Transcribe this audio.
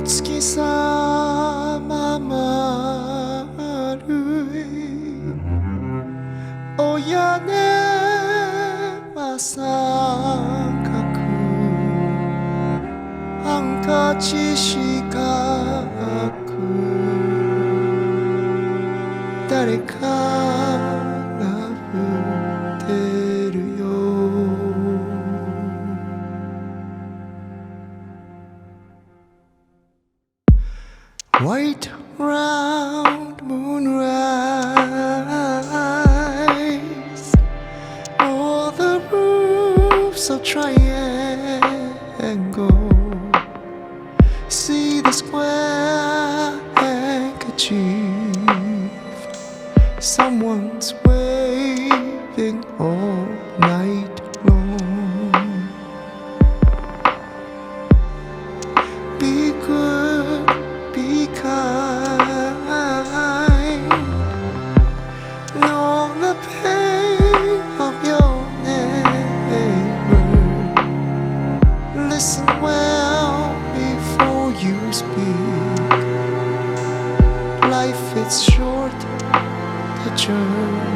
月さま丸いお屋根は三角ハンカチ四角誰かが振ってるよWhite round moonrise All the roofs of triangle See the square handkerchief Someone's waving all night long Be good, be kind Know the pain of your neighbor Listen well before you speak Life is short, the journey